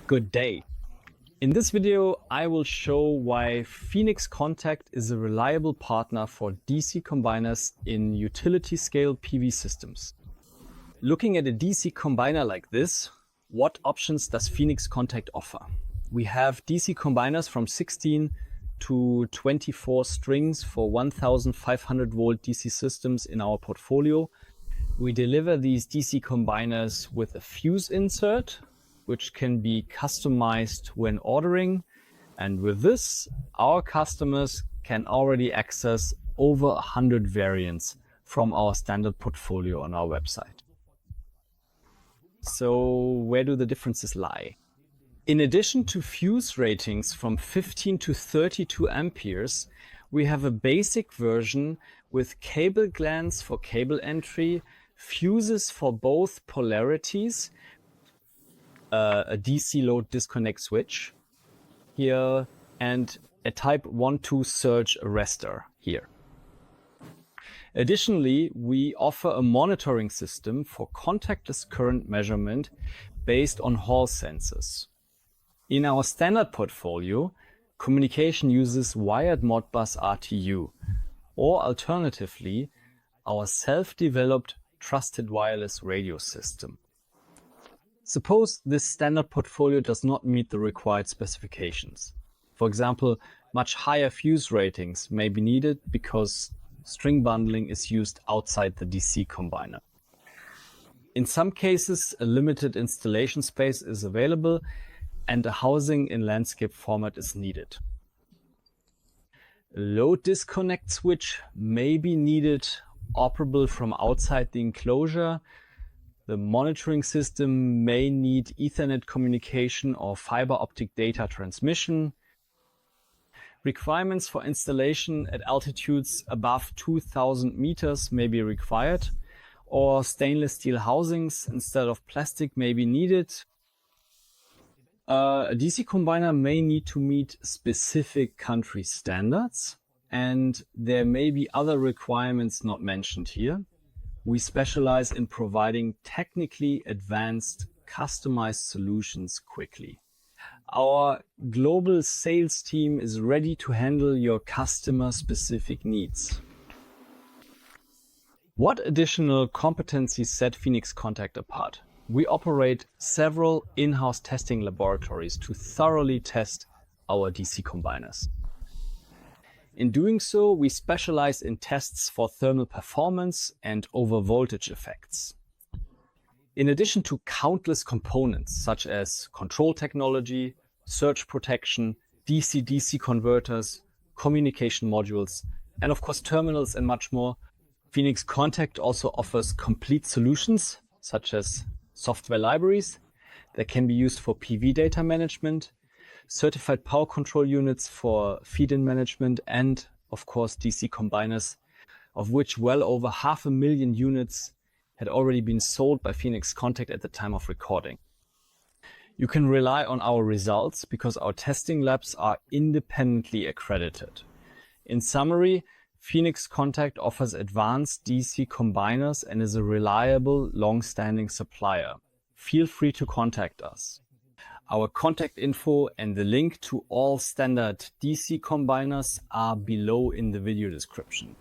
Good day. In this video, I will show why Phoenix Contact is a reliable partner for DC combiners in utility-scale PV systems. Looking at a DC combiner like this, what options does Phoenix Contact offer? We have DC combiners from 16 to 24 strings for 1500 volt DC systems in our portfolio. We deliver these DC combiners with a fuse insert, which can be customized when ordering. And with this, our customers can already access over 100 variants from our standard portfolio on our website. So where do the differences lie? In addition to fuse ratings from 15 to 32 amperes, we have a basic version with cable glands for cable entry, fuses for both polarities, a DC load disconnect switch here, and a type 1-2 surge arrestor here. Additionally, we offer a monitoring system for contactless current measurement based on Hall sensors. In our standard portfolio, communication uses wired Modbus RTU, or alternatively, our self-developed trusted wireless radio system. Suppose this standard portfolio does not meet the required specifications. For example, much higher fuse ratings may be needed because string bundling is used outside the DC combiner. In some cases, a limited installation space is available and a housing in landscape format is needed. A load disconnect switch may be needed, operable from outside the enclosure. The monitoring system may need Ethernet communication or fiber optic data transmission. Requirements for installation at altitudes above 2000 meters may be required, or stainless steel housings instead of plastic may be needed. A DC combiner may need to meet specific country standards, and there may be other requirements not mentioned here. We specialize in providing technically advanced, customized solutions quickly. Our global sales team is ready to handle your customer-specific needs. What additional competencies set Phoenix Contact apart? We operate several in-house testing laboratories to thoroughly test our DC combiners. In doing so, we specialize in tests for thermal performance and overvoltage effects. In addition to countless components such as control technology, surge protection, DC-DC converters, communication modules, and of course terminals and much more, Phoenix Contact also offers complete solutions such as software libraries that can be used for PV data management, certified power control units for feed-in management, and of course DC combiners, of which well over 500,000 units had already been sold by Phoenix Contact at the time of recording. You can rely on our results because our testing labs are independently accredited. In summary, Phoenix Contact offers advanced DC combiners and is a reliable, long-standing supplier. Feel free to contact us. Our contact info and the link to all standard DC combiners are below in the video description.